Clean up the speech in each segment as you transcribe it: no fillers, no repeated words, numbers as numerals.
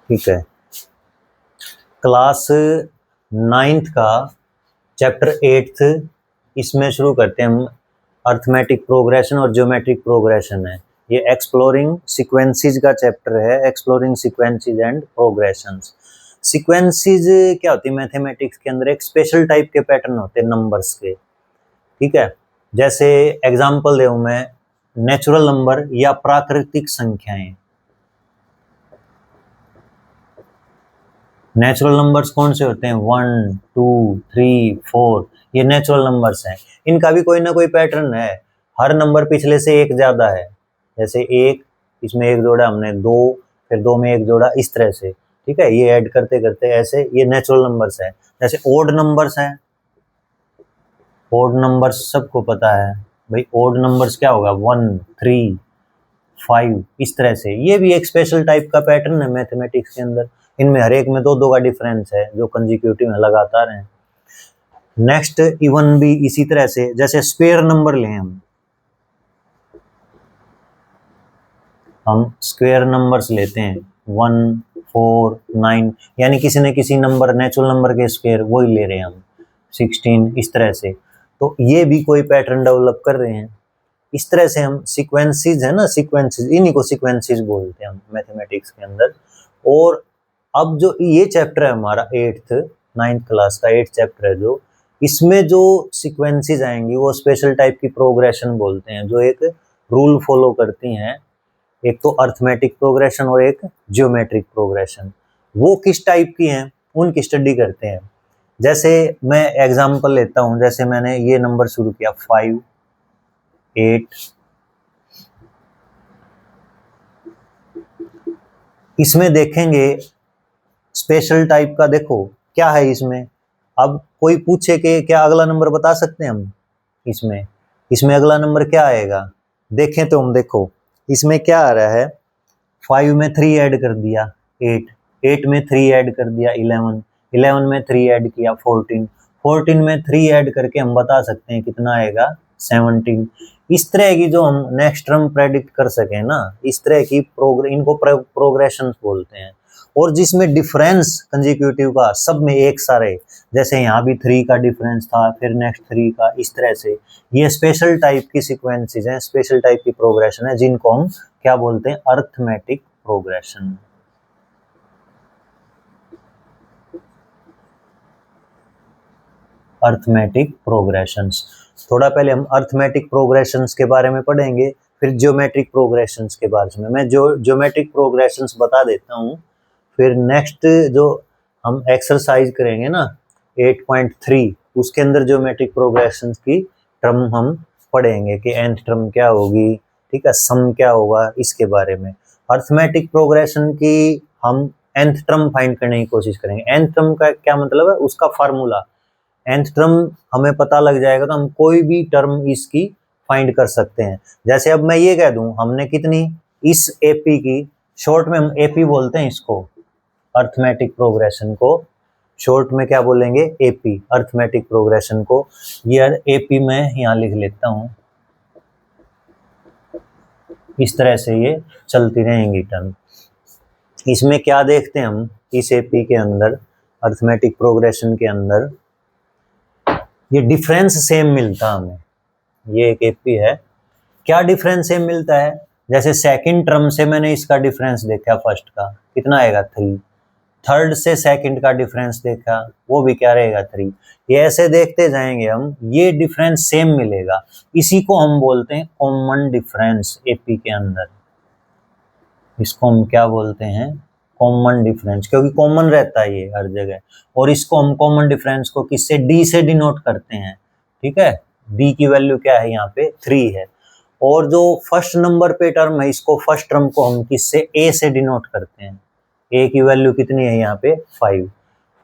ठीक है, class 9th का चैप्टर 8th इसमें शुरू करते हैं हम। अर्थमेटिक प्रोग्रेशन और ज्योमेट्रिक प्रोग्रेशन है ये। एक्सप्लोरिंग सीक्वेंसेस का चैप्टर है, exploring sequences and progressions. Sequences क्या होती है मैथमेटिक्स के अंदर? एक स्पेशल टाइप के पैटर्न होते हैं नंबर्स के। ठीक है, जैसे एग्जांपल दूं मैं, नेचुरल नंबर या प्राकृतिक संख्याएं। नेचुरल नंबर्स कौन से होते हैं? 1 2 3 4, ये नेचुरल नंबर्स हैं। इनका भी कोई ना कोई पैटर्न है, हर नंबर पिछले से एक ज्यादा है। जैसे एक, इसमें एक जोड़ा हमने, 2, फिर 2 में एक जोड़ा, इस तरह से। ठीक है, ये ऐड करते करते ऐसे ये नेचुरल नंबर्स है। जैसे ओड नंबर्स हैं, ओड नंबर्स सबको पता है भाई, ओड नंबर्स क्या होगा? 1 3 5, इस तरह से। ये भी एक स्पेशल टाइप का पैटर्न है मैथमेटिक्स के अंदर। इनमें हर एक में 2-2 का डिफरेंस है जो कंसेक्यूटिव में लगातार हैं। नेक्स्ट इवन भी इसी तरह से। जैसे स्क्वायर नंबर लें हम स्क्वायर नंबर्स लेते हैं 1 4 9, यानी किसी न किसी नंबर, नेचुरल नंबर के स्क्वायर वही ले रहे हैं हम, 16, इस तरह से। तो ये भी कोई पैटर्न डेवलप कर रहे हैं। इस तरह से हम सीक्वेंसेस है ना, सीक्वेंसेस, इन्हीं को सीक्वेंसेस बोलते हैं हम मैथमेटिक्स के अंदर। और अब जो ये चैप्टर है हमारा 9th क्लास का 8th चैप्टर है, जो इसमें जो सीक्वेंसेस आएंगी वो स्पेशल टाइप की प्रोग्रेशन बोलते हैं, जो एक रूल फॉलो करती हैं। एक तो अर्थमेटिक प्रोग्रेशन और एक ज्योमेट्रिक प्रोग्रेशन। वो किस टाइप की हैं उनकी स्टडी करते हैं। जैसे मैं एग्जांपल लेता हूं, जैसे मैंने ये नंबर शुरू किया 5 8, इसमें देखेंगे स्पेशल टाइप का। देखो क्या है इसमें, अब कोई पूछे कि क्या अगला नंबर बता सकते हैं हम? इसमें अगला नंबर क्या आएगा? देखें तो हम, देखो इसमें क्या आ रहा है, 5 में 3 ऐड कर दिया 8, 8 में 3 ऐड कर दिया 11, 11 में 3 ऐड किया 14, 14 में 3 ऐड करके हम बता सकते हैं कितना आएगा, 17। इस तरह की जो हम नेक्स्ट टर्म प्रेडिक्ट कर सके ना, इस तरह की इनको प्रोग्रेशन बोलते हैं। और जिसमें डिफरेंस कंसेक्यूटिव का सब में एक सा रहे, जैसे यहाँ भी 3 का डिफरेंस था, फिर नेक्स्ट 3 का, इस तरह से। ये स्पेशल टाइप की सीक्वेंसेस हैं, स्पेशल टाइप की प्रोग्रेशन है, जिनको हम क्या बोलते हैं? Arithmetic progression. Arithmetic progressions. थोड़ा पहले हम अर्थमेटिक प्रोग्रेशंस के बारे में पढ़ेंगे, फिर ज्योमेट्रिक प्रोग्रेशंस के बारे में। मैं ज्योमेट्रिक प्रोग्रेशंस बता देता हूँ, फिर नेक्स्ट जो हम एक्सरसाइज करेंगे ना 8.3, उसके अंदर ज्योमेट्रिक प्रोग्रेशंस की टर्म हम पढ़ेंगे कि nth टर्म क्या होगी, ठीक है, सम क्या होगा, इसके बारे में। अर्थमेटिक प्रोग्रेशन की हम nth टर्म फाइंड करने की कोशिश करेंगे। nth टर्म का क्या मतलब है? उसका फार्मूला। nth टर्म हमें पता लग जाएगा तो हम कोई भी टर्म इसकी फाइंड कर सकते हैं। जैसे अब मैं ये कह दूं, हमने कितनी इस एपी की, शॉर्ट में हम एपी बोलते हैं इसको, अर्थमेटिक प्रोग्रेशन को शॉर्ट में क्या बोलेंगे? एपी, अर्थमेटिक प्रोग्रेशन को। ये एपी मैं यहाँ लिख लेता हूँ, इस तरह से ये चलती रहेंगी टर्म। इसमें क्या देखते हैं हम इस एपी के अंदर, अर्थमेटिक प्रोग्रेशन के अंदर, ये डिफरेंस सेम मिलता हमें। ये एक एपी है, क्या डिफरेंस सेम मिलता है? जैसे सेकंड टर्म से मैंने इसका डिफरेंस देखा, फर्स्ट का कितना आएगा 3, थर्ड से सेकंड का डिफरेंस देखा, वो भी क्या रहेगा 3। ये ऐसे देखते जाएंगे हम, ये डिफरेंस सेम मिलेगा। इसी को हम बोलते हैं कॉमन डिफरेंस एपी के अंदर। इसको हम क्या बोलते हैं? कॉमन डिफरेंस, क्योंकि कॉमन रहता है ये हर जगह। और इसको हम कॉमन डिफरेंस को किससे? डी से डिनोट करते हैं। ठीक है, डी की वैल्यू क्या है? यहाँ पे 3 है। और जो फर्स्ट नंबर पे टर्म है, इसको फर्स्ट टर्म को हम किससे? ए से डिनोट करते हैं। ए की वैल्यू कितनी है यहाँ पे? 5।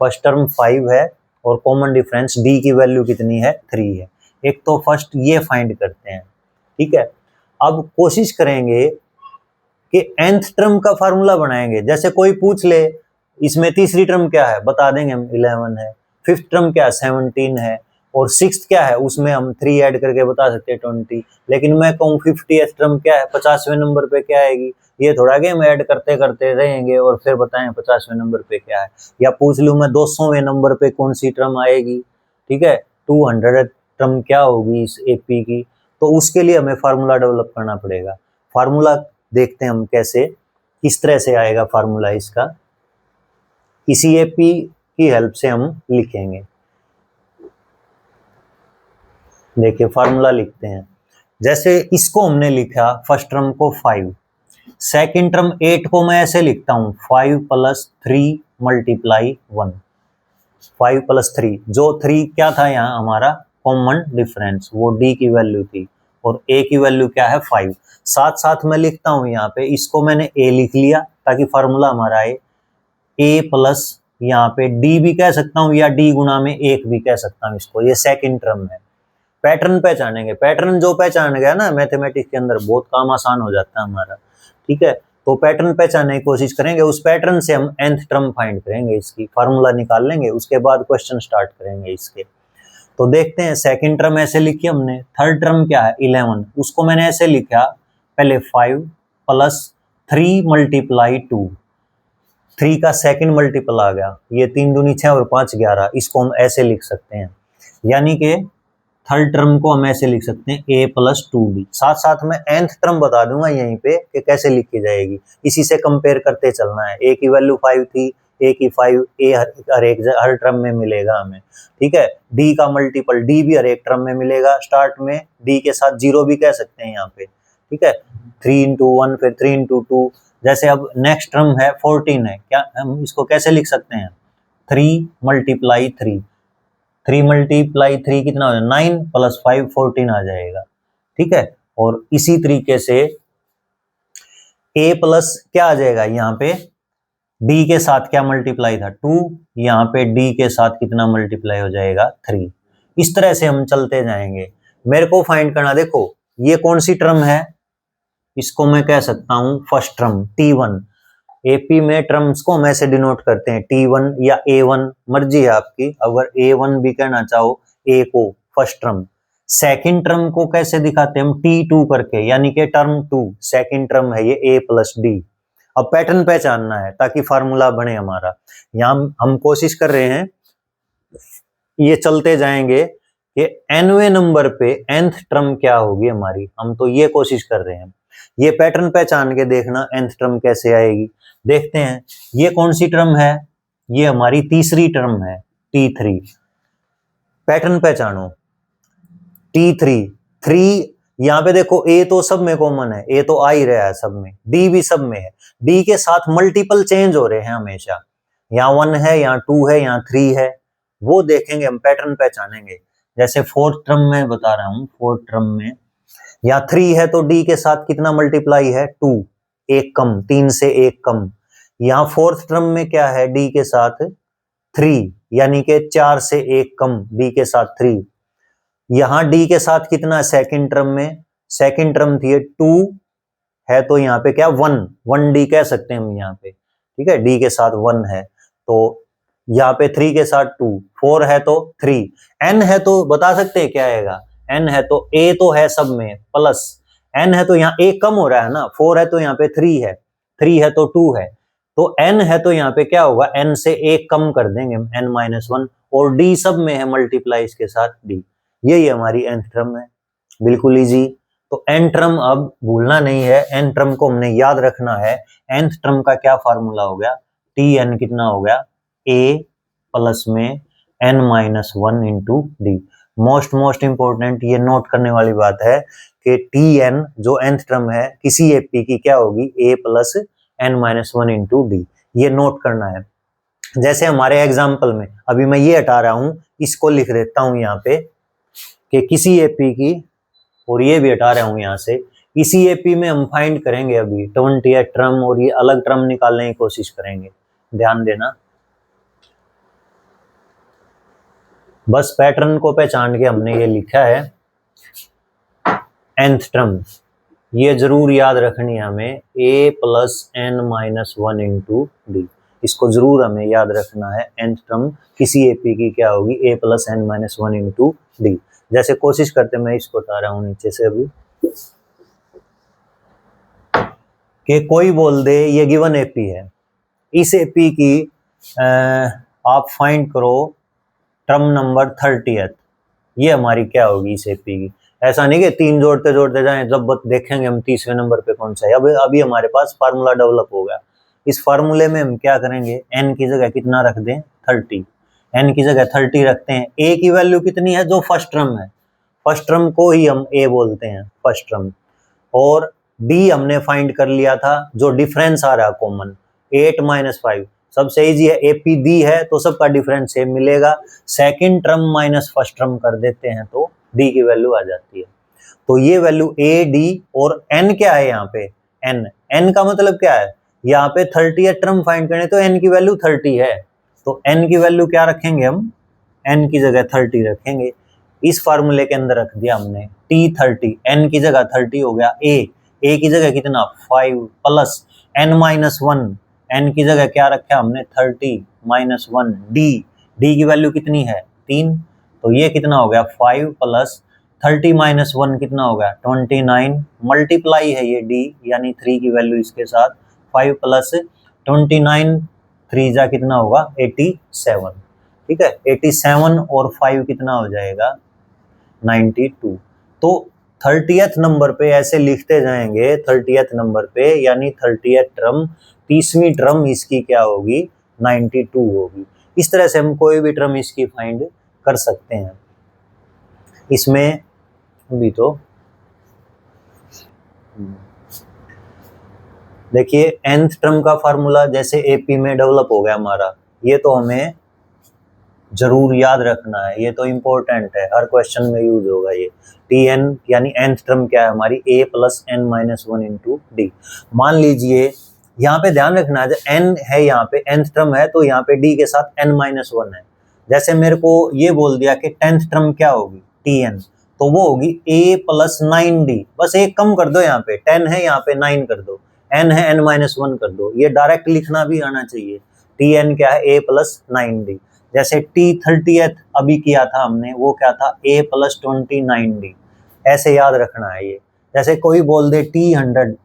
फर्स्ट टर्म 5 है और कॉमन डिफरेंस डी की वैल्यू कितनी है? 3 है। एक तो फर्स्ट ये फाइंड करते हैं। ठीक है, अब कोशिश करेंगे कि nth टर्म का फार्मूला बनाएंगे। जैसे कोई पूछ ले इसमें तीसरी टर्म क्या है, बता देंगे हम 11 है, फिफ्थ टर्म क्या है? 17 है, और सिक्स्थ क्या है, उसमें हम 3 ऐड करके बता सकते हैं 20। लेकिन मैं कहूँ 50th टर्म क्या है, 50वें नंबर पे क्या आएगी, ये थोड़ा गेम ऐड करते करते रहेंगे और फिर बताएं 50वें नंबर पे क्या है। या पूछ लूँ मैं 200वें नंबर पे कौन सी टर्म आएगी, ठीक है, 200th टर्म क्या होगी इस एपी की, तो उसके लिए हमें फार्मूला डेवलप करना पड़ेगा। फार्मूला देखते हैं हम कैसे, किस तरह से आएगा फार्मूला इसका, इसी एपी की हेल्प से हम लिखेंगे। देखिए फार्मूला लिखते हैं, जैसे इसको हमने लिखा फर्स्ट टर्म को 5, सेकेंड टर्म 8 को मैं ऐसे लिखता हूं 5 + 3 × 1, 5 + 3, जो 3 क्या था यहाँ हमारा कॉमन डिफरेंस, वो डी की वैल्यू थी और ए की वैल्यू क्या है 5। साथ साथ मैं लिखता हूं यहाँ पे, इसको मैंने ए लिख लिया ताकि फार्मूला हमारा आए, ए प्लस यहाँ पे डी भी कह सकता हूँ या डी गुना में 1 भी कह सकता हूँ इसको, ये सेकेंड टर्म है। पैटर्न पहचानेंगे, पैटर्न जो पहचान गया ना मैथमेटिक्स के अंदर बहुत काम आसान हो जाता है हमारा, ठीक है। तो पैटर्न पहचानने की कोशिश करेंगे, उस पैटर्न से हम nth टर्म फाइंड करेंगे, इसकी फार्मूला निकाल लेंगे, उसके बाद क्वेश्चन स्टार्ट करेंगे इसके। तो देखते हैं, सेकंड टर्म ऐसे लिखी हमने, थर्ड टर्म क्या है 11, उसको मैंने ऐसे लिखा पहले 5 + 3 × 2, 3 का सेकंड मल्टीपल आ गया, ये 3 दूनी 6 और 5 11, इसको हम ऐसे लिख सकते हैं। यानी कि थर्ड टर्म को हम ऐसे लिख सकते हैं a + 2b। साथ साथ मैं nth टर्म बता दूंगा यहीं पे कि कैसे लिखी जाएगी, इसी से कंपेयर करते चलना है। a की वैल्यू 5 थी, a की 5, a हर टर्म में मिलेगा हमें, ठीक है। d का मल्टीपल d भी हर एक टर्म में मिलेगा, स्टार्ट में d के साथ 0 भी कह सकते हैं यहाँ पे, ठीक है। 3 × 1 फिर 3 × 2, जैसे अब नेक्स्ट टर्म है 14 है, क्या हम इसको कैसे लिख सकते हैं, 3 × 3, 3 × 3 कितना हो जाएगा, 9 + 5 14 आ जाएगा, ठीक है। और इसी तरीके से a प्लस क्या आ जाएगा, यहाँ पे d के साथ क्या मल्टीप्लाई था 2, यहाँ पे d के साथ कितना मल्टीप्लाई हो जाएगा 3। इस तरह से हम चलते जाएंगे। मेरे को फाइंड करना, देखो ये कौन सी टर्म है, इसको मैं कह सकता हूं फर्स्ट टर्म T1। एपी में टर्म्स को हम ऐसे डिनोट करते हैं T1 या A1, मर्जी है आपकी, अगर A1 भी कहना चाहो A को फर्स्ट टर्म। सेकंड टर्म को कैसे दिखाते हैं हम T2 करके, यानी कि टर्म 2 सेकंड टर्म है ये A + D। अब पैटर्न पहचानना है ताकि फार्मूला बने हमारा। यहाँ हम कोशिश कर रहे हैं, ये चलते जाएंगे कि nवें नंबर पे nth टर्म क्या होगी हमारी, हम तो ये कोशिश कर रहे हैं। ये पैटर्न पहचान के देखना nth टर्म कैसे आएगी। देखते हैं ये कौन सी टर्म है, ये हमारी तीसरी टर्म है T3। पैटर्न पहचानो T3, 3, यहाँ पे देखो a तो सब में कॉमन है, a तो आ ही रहा है सब में, d भी सब में है, d के साथ मल्टीपल चेंज हो रहे हैं हमेशा, यहाँ 1 है, यहाँ 2 है, यहाँ 3 है, वो देखेंगे हम, पैटर्न पहचानेंगे। जैसे फोर्थ टर्म में बता रहा हूँ, फोर्थ टर्म में यहाँ 3 है तो d के साथ कितना मल्टीप्लाई है 2, 1 कम, 3 से 1 कम। यहाँ फोर्थ टर्म में क्या है d के साथ 3, यानी कि 4 से 1 कम, d के साथ 3। यहाँ d के साथ कितना सेकंड टर्म में, सेकंड टर्म थी 2 है तो यहाँ पे क्या 1, 1d कह सकते हैं हम यहाँ पे, ठीक है, d के साथ 1 है तो यहाँ पे 3 के साथ 2, 4 है तो 3, n है तो बता सकते हैं क्या आएगा, n है तो a तो है सब में प्लस n है तो यहाँ a कम हो रहा है ना, 4 है तो यहाँ पे 3 है, 3 है तो 2 है, तो n है तो यहाँ पे क्या होगा, n से 1 कम कर देंगे n-1, और d सब में है मल्टीप्लाई इसके साथ d। यही हमारी nth टर्म है, बिल्कुल इजी। तो n टर्म अब भूलना नहीं है, n टर्म को हमने याद रखना है। nth टर्म का क्या फार्मूला हो गया, tn कितना हो गया, a प्लस में n-1 × d। मोस्ट इंपोर्टेंट ये नोट करने वाली बात है कि tn जो nth टर्म है किसी एपी की क्या होगी, a + n-1 × d, ये नोट करना है। जैसे हमारे एग्जाम्पल में अभी मैं ये हटा रहा हूं, इसको लिख देता हूं यहाँ पे कि किसी एपी की, और ये भी हटा रहा हूं यहाँ से, इसी एपी में हम फाइंड करेंगे अभी 20th टर्म, और ये अलग टर्म निकालने की कोशिश करेंगे, ध्यान देना। बस पैटर्न को पहचान के हमने ये लिखा है nth टर्म, ये जरूर याद रखनी है हमें, a + n-1 × d। इसको जरूर हमें याद रखना है। nth टर्म किसी एपी की क्या होगी, a plus n minus one into d. जैसे कोशिश करते मैं इसको उठा रहा हूँ नीचे से अभी, कि कोई बोल दे ये गिवन एपी है, इस एपी की आप फाइंड करो टर्म नंबर 30th, ये हमारी क्या होगी इस एपी की। ऐसा नहीं कि तीन जोड़ते जोड़ते जाएं, जब देखेंगे हम 30वें नंबर पे कौन सा है। अब अभी हमारे पास फार्मूला डेवलप हो गया। इस फार्मूले में हम क्या करेंगे, n की जगह कितना रख दें 30, n की जगह 30 रखते हैं। a की वैल्यू कितनी है, जो फर्स्ट टर्म है, फर्स्ट टर्म को ही हम a बोलते हैं, फर्स्ट टर्म। और d हमने फाइंड कर लिया था, जो डिफरेंस आ रहा है कॉमन 8 माइनस 5, सबसे इजी है, AP D है तो सबका डिफरेंस सेम मिलेगा। Second term minus first term कर देते हैं तो D की वैल्यू आ जाती है। तो ये वैल्यू A D और N क्या है यहाँ पे, N का मतलब क्या है, यहाँ पे 30th टर्म फाइंड करने तो N की वैल्यू 30 है, तो N की वैल्यू क्या रखेंगे हम, N की जगह 30 रखेंगे। इस फार्मूले के अंदर रख दिया हमने T30, N की जगह 30 हो गया, A की जगह कितना 5 प्लस N माइनस 1, n की जगह क्या रखा हमने 30 माइनस 1, d की वैल्यू कितनी है 3, तो ये कितना हो गया 5 प्लस 30 माइनस 1 कितना हो गया 29, मल्टीप्लाई है ये d यानी 3 की वैल्यू इसके साथ, 5 प्लस 29 3 जा कितना होगा 87, ठीक है 87 और 5 कितना हो जाएगा 92। तो 30th नंबर पे ऐसे लिखते जाएंगे, 30th नंबर पे यानी 30th टर्म, 30वीं टर्म इसकी क्या होगी 92 होगी। इस तरह से हम कोई भी टर्म इसकी फाइंड कर सकते हैं। इसमें भी तो देखिए nth टर्म का फार्मूला जैसे एपी में डेवलप हो गया हमारा, ये तो हमें जरूर याद रखना है, ये तो इम्पोर्टेंट है, हर क्वेश्चन में यूज होगा ये। Tn यानी nth टर्म क्या है हमारी a plus n minus one into d. मान लीजिए यहाँ पे ध्यान रखना है, n है यहाँ पे nth टर्म है तो यहाँ पे d के साथ n माइनस वन है। जैसे मेरे को ये बोल दिया कि 10th टर्म क्या होगी Tn, तो वो होगी a प्लस 9d, बस एक कम कर दो, यहाँ पे 10 है यहाँ पे 9 कर दो, n है n माइनस वन कर दो, ये डायरेक्ट लिखना भी आना चाहिए। Tn क्या है a प्लस 9d। जैसे T30th अभी किया था हमने, वो क्या था a प्लस 29d, ऐसे याद रखना है ये। जैसे कोई बोल दे T100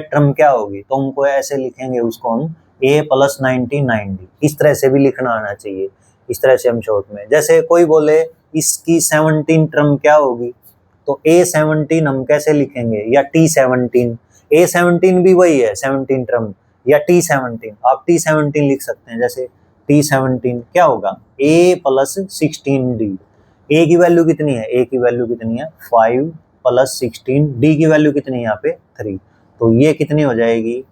टर्म क्या होगी, तो हमको ऐसे लिखेंगे उसको हम a प्लस 99d, इस तरह से भी लिखना आना चाहिए, इस तरह से हम शॉर्ट में। जैसे कोई बोले इसकी 17 टर्म क्या होगी, तो a17 हम कैसे लिखेंगे, या T17, a17 भी वही है 17 टर्म, या T17, आप T17 लिख सकते हैं। जैसे T17 क्या होगा a प्लस 16d, a की वैल्यू कितनी है, a की वैल्यू कितनी है 5 प्लस 16, d की वैल्यू कितनी है यहाँ पे 3, तो ये कितनी हो जाएगी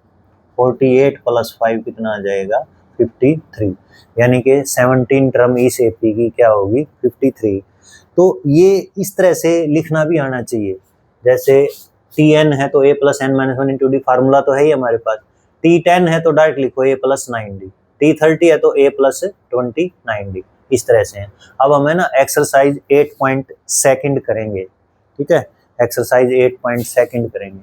48 प्लस 5 कितना आ जाएगा 53, यानी कि 17 टर्म इस एपी की क्या होगी 53। तो ये इस तरह से लिखना भी आना चाहिए। जैसे Tn है तो a plus n minus one into d, formula तो है ही हमारे पास। T10 है तो डायरेक्ट लिखो a प्लस 9d, T30 है तो a प्लस 29d, इस तरह से है। अब हमें ना एक्सरसाइज 8.2 करेंगे, ठीक है, एक्सरसाइज 8.2 करेंगे।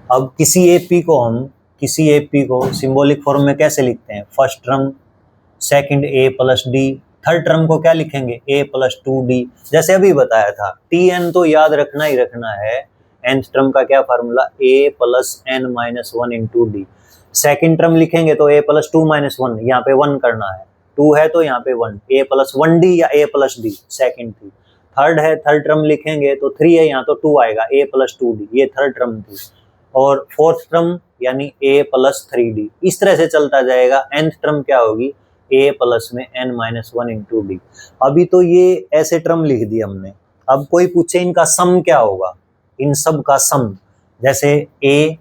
अब किसी एपी को सिंबॉलिक फॉर्म में कैसे लिखते हैं, first term second a plus D, third term को क्या लिखेंगे a प्लस 2d। जैसे अभी बताया था Tn तो याद रखना ही रखना है, nth टर्म का क्या formula a plus n minus one into d. Second term लिखेंगे तो a प्लस 2 माइनस वन, यहाँ पे 1 करना है, 2 है तो यहाँ पे 1, a प्लस 1d या a प्लस डी सेकेंड थी। थर्ड है, थर्ड टर्म लिखेंगे तो 3 है यहाँ तो 2 आएगा, a प्लस 2d, ये थर्ड टर्म थी। और फोर्थ टर्म यानी a प्लस 3d, इस तरह से चलता जाएगा। nth टर्म क्या होगी a प्लस में n minus one into D. अभी तो ये ऐसे टर्म लिख दिए हमने। अब कोई पूछे इनका सम क्या होगा, इन सब का सम, जैसे a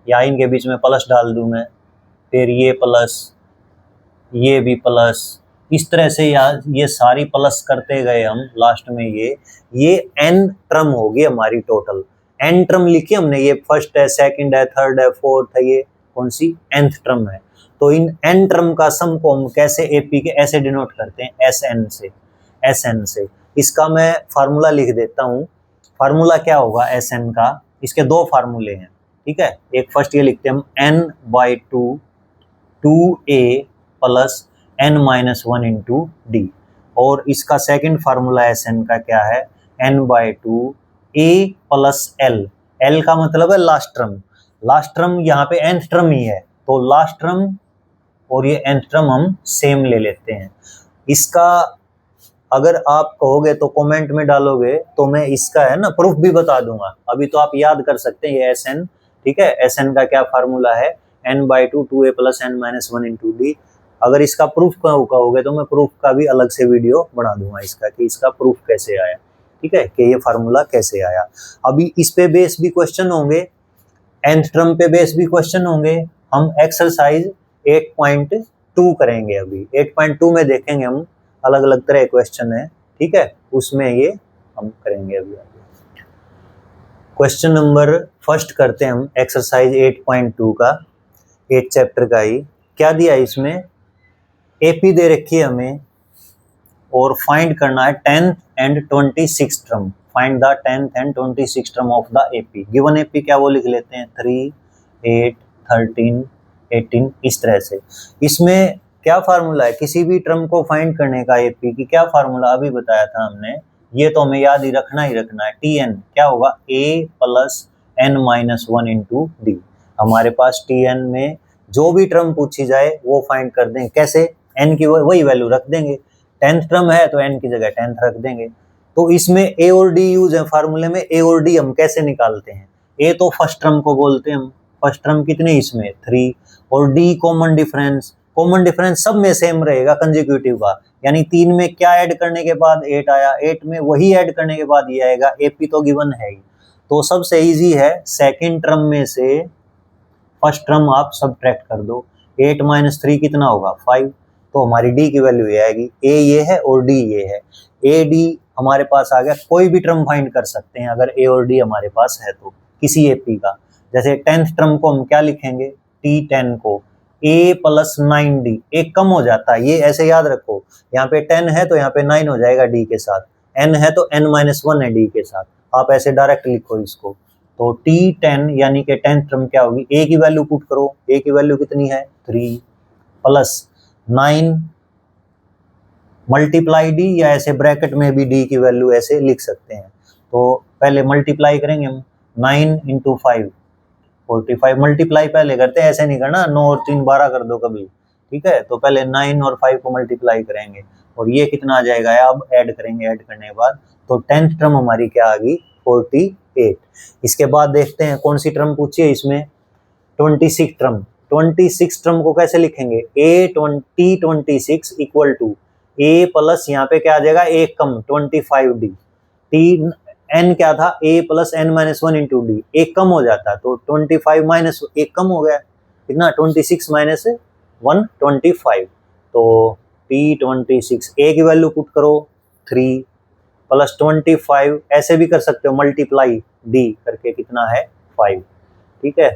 या इनके बीच में प्लस डाल दूं मैं, फिर ये प्लस ये भी प्लस, इस तरह से ये सारी प्लस करते गए हम, लास्ट में ये n टर्म होगी हमारी टोटल। n टर्म लिखी हमने, ये फर्स्ट है, सेकंड है, थर्ड है, फोर्थ है, ये कौन सी nth टर्म है। तो इन n टर्म का सम को हम कैसे एपी के ऐसे डिनोट करते हैं SN से। इसका मैं फार्मूला लिख देता हूँ। फार्मूला क्या होगा SN का, इसके दो फार्मूले हैं, ठीक है। एक फर्स्ट ये लिखते हैं हम n/2 2a plus n minus 1 into D. और इसका सेकंड फार्मूला एस एन का क्या है, n/2 a plus L. L का मतलब है लास्ट टर्म, लास्ट टर्म यहाँ पे nth टर्म ही है, तो लास्ट टर्म और ये nth टर्म हम सेम ले लेते हैं। इसका अगर आप कहोगे तो कमेंट में डालोगे तो मैं इसका है ना प्रूफ भी बता दूंगा, अभी तो आप याद कर सकते हैं ये एस एन, ठीक है। एस एन का क्या फार्मूला है, n/2 2a plus n minus 1 into D. अगर इसका प्रूफ कहोगे तो मैं प्रूफ का भी अलग से वीडियो बना दूंगा इसका, कि इसका प्रूफ कैसे आया, ठीक है, कि ये फार्मूला कैसे आया। अभी इस पे बेस भी क्वेश्चन होंगे, nth टर्म पे बेस भी क्वेश्चन होंगे। हम एक्सरसाइज 8.2 करेंगे, अभी 8.2 में देखेंगे हम, अलग अलग तरह के क्वेश्चन है, ठीक है, उसमें ये हम करेंगे। अभी क्वेश्चन नंबर फर्स्ट करते हैं हम एक्सरसाइज 8.2 का, 8 चैप्टर का ही। क्या दिया है इसमें, एपी दे रखी है हमें और फाइंड करना है 10th and 26th term. Find the 10th and 26th term of the AP. Given AP क्या वो लिख लेते हैं 3, 8, 13, 18, इस तरह से। इसमें क्या फार्मूला है, किसी भी टर्म को फाइंड करने का एपी की क्या फार्मूला अभी बताया था हमने, ये तो हमें याद ही रखना है। टीएन क्या होगा, a plus n minus 1 into D. हमारे पास टीएन में जो भी टर्म पूछी जाए वो फाइंड कर देंगे, कैसे, n की वही वैल्यू रख देंगे। 10th टर्म है तो n की जगह 10th रख देंगे। तो इसमें a और d यूज है फार्मूले में। a और d हम कैसे निकालते हैं, a तो फर्स्ट टर्म को बोलते हैं हम, फर्स्ट टर्म कितने इसमें 3, और d common difference, common difference सब में सेम रहेगा कंसेक्यूटिव का, यानी 3 में क्या ऐड करने के बाद 8 आया, 8 में वही ऐड करने के बाद ये आएगा। एपी तो गिवन है ही, तो सबसे इजी है सेकंड टर्म में से फर्स्ट टर्म आप सब्ट्रैक्ट कर दो। 8 माइनस 3 कितना होगा 5, तो हमारी डी की वैल्यू ये आएगी। ए ये है और डी ये है, ए डी हमारे पास आ गया। कोई भी टर्म फाइंड कर सकते हैं अगर ए और डी हमारे पास है तो, किसी एपी का। जैसे 10th टर्म को हम क्या लिखेंगे, T10 को a प्लस 9d, एक कम हो जाता है, ये ऐसे याद रखो, यहाँ पे 10 है तो यहाँ पे 9 हो जाएगा d के साथ, n है तो n माइनस 1 है d के साथ, आप ऐसे डायरेक्ट लिखो इसको। तो T10 यानी कि 10th टर्म क्या होगी, a की वैल्यू पुट करो, a की वैल्यू कितनी है 3 प्लस 9 मल्टीप्लाई d, या ऐसे ब्रैकेट में भी d की वैल्यू ऐसे लिख सकते हैं। तो पहले मल्टीप्लाई करेंगे हम, 9 इंटू 5 45, मल्टीप्लाई पहले करते हैं, ऐसे नहीं करना 9 और 3 12 कर दो कभी, ठीक है। तो पहले 9 और 5 को मल्टीप्लाई करेंगे और ये कितना आ जाएगा, अब ऐड करेंगे, ऐड करने के बाद तो 10th टर्म हमारी क्या आ गई 48। इसके बाद देखते हैं कौन सी टर्म पूछी है इसमें, 26 टर्म। 26 टर्म को कैसे लिखेंगे, a26 equal to a plus यहाँ पे क्या आ जाएगा एक कम 25d, t n क्या था a plus n minus 1 into D, एक कम हो जाता तो 25 माइनस एक कम हो गया कितना 26 माइनस 1 25, तो T26 a की वैल्यू पुट करो 3 प्लस 25, ऐसे भी कर सकते हो मल्टीप्लाई d करके कितना है 5, ठीक है।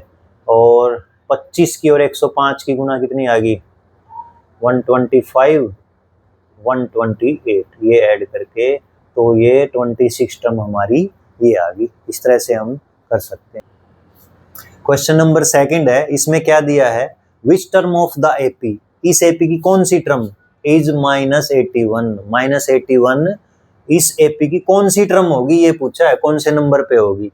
और 25 की और 105 की गुना कितनी आ गई 125 128, ये ऐड करके तो ये 26 टर्म हमारी ये आ गई। इस तरह से हम कर सकते हैं। क्वेश्चन नंबर सेकंड है, इसमें क्या दिया है, which term of the AP, इस एपी की कौन सी टर्म इज -81, -81 इस एपी की कौन सी टर्म होगी, ये पूछा है, कौन से नंबर पे होगी,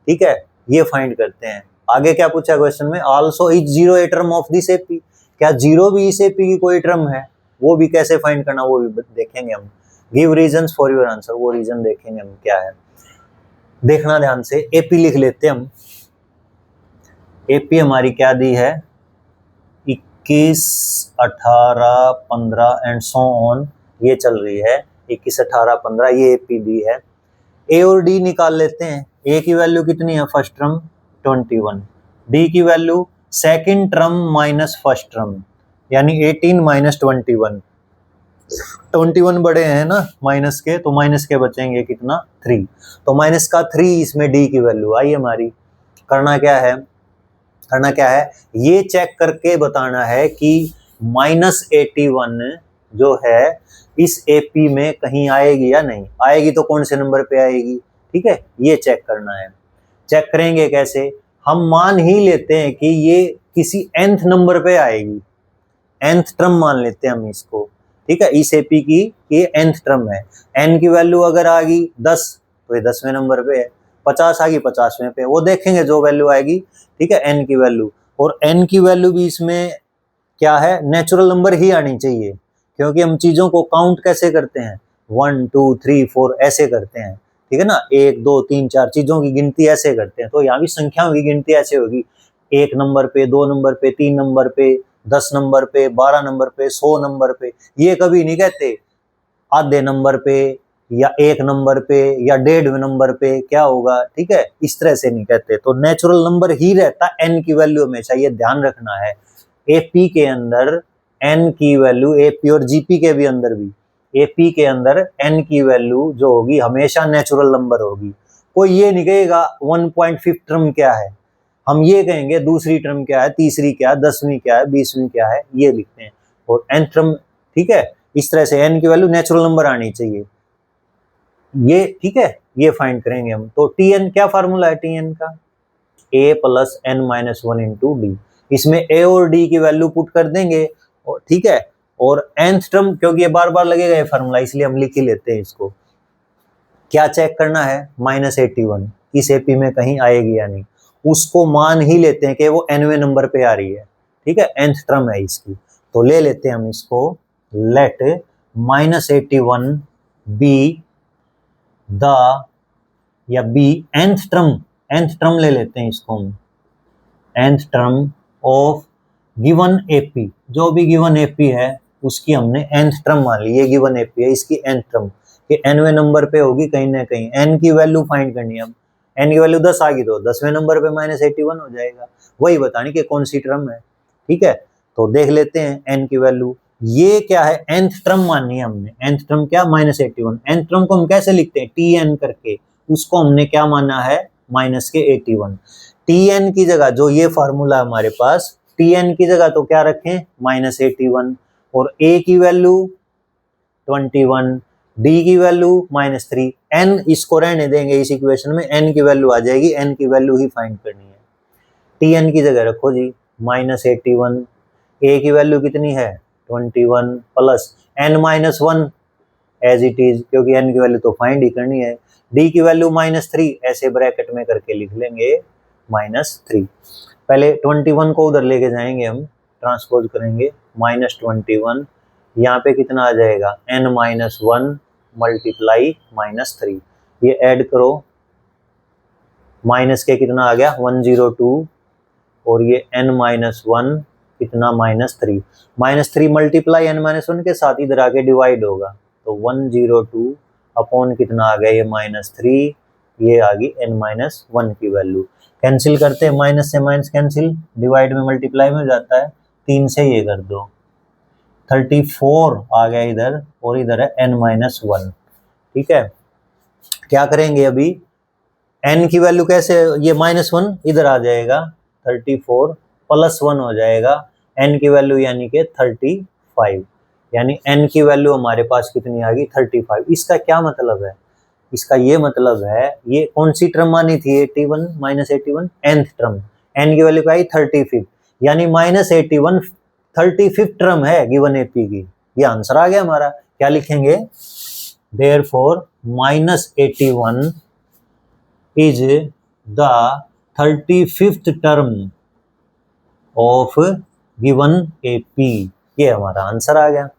ठीक है, ये फाइंड करते हैं। आगे क्या पूछा क्वेश्चन में, also is 0 a term of this AP, क्या 0 भी इस एपी की कोई टर्म है, वो भी कैसे फाइंड करना वो भी देखेंगे हम। Give reasons for your answer, वो रीजन देखेंगे हम क्या है, देखना ध्यान से। एपी लिख लेते हैं हम, एपी हमारी क्या दी है 21 18 15 एंड सो ऑन, ये चल रही है 21 18 15, ये एपी दी है। ए और डी निकाल लेते हैं, ए की वैल्यू कितनी है फर्स्ट टर्म 21, डी की value second term minus first term यानी 18 माइनस 21 बड़े हैं ना माइनस के, तो माइनस के बचेंगे कितना 3, तो माइनस का 3 इसमें डी की वैल्यू आई हमारी। करना क्या है, ये चेक करके बताना है कि -81 जो है इस एपी में कहीं आएगी या नहीं आएगी, तो कौन से नंबर पे आएगी, ठीक है, ये चेक करना है। चेक करेंगे कैसे, हम मान ही लेते हैं कि ये किसी nth नंबर पे आएगी, nth टर्म मान लेते हैं हम इसको, ठीक है। इस एपी की ये nth टर्म है। n की वैल्यू अगर आ गई 10 तो ये 10वें नंबर पे है, 50 आ गई 50वें पे, वो देखेंगे जो वैल्यू आएगी, ठीक है, n की वैल्यू। और n की वैल्यू भी इसमें क्या है, नेचुरल नंबर ही आनी चाहिए, क्योंकि हम चीजों को काउंट कैसे करते हैं, 1 2 3 4 ऐसे करते हैं, ठीक है ना, 1 2 3 4 चीजों की गिनती ऐसे करते हैं। तो यहाँ भी संख्याओं की गिनती ऐसे होगी, 1 नंबर पे, 2 नंबर पे, 3 नंबर पे, 10 नंबर पे, 12 नंबर पे, 100 नंबर पे। ये कभी नहीं कहते आधे नंबर पे या 1 नंबर पे या 1.5 नंबर पे क्या होगा, ठीक है, इस तरह से नहीं कहते। तो नेचुरल नंबर ही रहता n की वैल्यू हमेशा, ये ध्यान रखना है। एपी के अंदर n की वैल्यू, एपी और जीपी के भी अंदर भी, एपी के अंदर n की वैल्यू जो होगी हमेशा नेचुरल नंबर होगी। कोई ये नहीं कहेगा 1.5 टर्म क्या है, हम ये कहेंगे दूसरी टर्म क्या है, तीसरी क्या है, 10वीं क्या है, 20वीं क्या है, ये लिखते हैं। और n टर्म, ठीक है, इस तरह से n की वैल्यू नेचुरल नंबर आनी चाहिए, ये ठीक है, ये फाइंड करेंगे हम। तो tn क्या फार्मूला है tn का, a plus n minus 1 into D. इसमें a और d की वैल्यू पुट कर देंगे, और ठीक है, और nth टर्म, क्योंकि ये बार बार लगेगा ये फार्मूला, इसलिए हम लिख ही लेते हैं इसको। क्या चेक करना है, -81 इस एपी में कहीं आएगी या नहीं, उसको मान ही लेते हैं कि वो nवें नंबर पे आ रही है, ठीक है, nth टर्म है इसकी। तो ले लेते हैं हम इसको, लेट -81 बी द, या बी nth टर्म ले लेते हैं इसको हम, nth term of given AP, जो भी गिवन एपी है उसकी हमने nth टर्म मान ली, ये गिवन एपी है, इसकी nth टर्म कि nवें नंबर पे होगी कहीं ना कहीं, n की वैल्यू फाइंड करनी है। अब n की वैल्यू 10 आ गई तो 10वें नंबर पे -81 हो जाएगा, वही बतानी कि कौन सी टर्म है, ठीक है। तो देख लेते हैं n की वैल्यू, ये क्या है, nth टर्म माननी है हमने, nth टर्म क्या, -81। nth टर्म को हम कैसे लिखते हैं, tn करके, उसको हमने क्या माना है, -81। tn की जगह जो ये फार्मूला हमारे पास, tn की जगह तो क्या रखें, -81, और a की वैल्यू 21, d की वैल्यू -3, n इसको रहने देंगे इस इक्वेशन में, n की वैल्यू आ जाएगी, n की वैल्यू ही फाइंड करनी है। tn की जगह रखो जी -81, a की वैल्यू कितनी है 21 plus n-1 as it is, क्योंकि n की वैल्यू तो फाइंड ही करनी है, d की वैल्यू -3, ऐसे ब्रैकेट में करके लिख लेंगे -3। पहले 21 को उधर लेके जाएंगे हम, ट्रांसपोज करेंगे, -21, यहाँ पे कितना आ जाएगा, n-1 मल्टीप्लाई -3, ये ऐड करो, माइनस के कितना आ गया 102, और ये n-1 कितना -3 मल्टीप्लाई n-1 के साथ इधर आके डिवाइड होगा, तो 102 अपॉन कितना आ गया, ये -3, ये आ गई n-1 की वैल्यू। कैंसिल करते हैं, माइनस से माइनस कैंसिल, डिवाइड में मल्टीप्लाई में हो जाता है, 3 से ये कर दो, 34 आ गया इधर, और इधर है n-1, ठीक है। क्या करेंगे अभी, n की वैल्यू कैसे, ये -1 इधर आ जाएगा, 34 प्लस 1 हो जाएगा, n की वैल्यू यानी कि 35, यानी n की वैल्यू हमारे पास कितनी आ गई 35। इसका क्या मतलब है, इसका ये मतलब है, ये कौन सी टर्म मानी थी 81 -81, nth टर्म, n की वैल्यू क्या आई 35, यानी -81 35th टर्म है गिवन एपी की, ये आंसर आ गया हमारा। क्या लिखेंगे, therefore -81 is the 35th term of given AP, ये हमारा आंसर आ गया।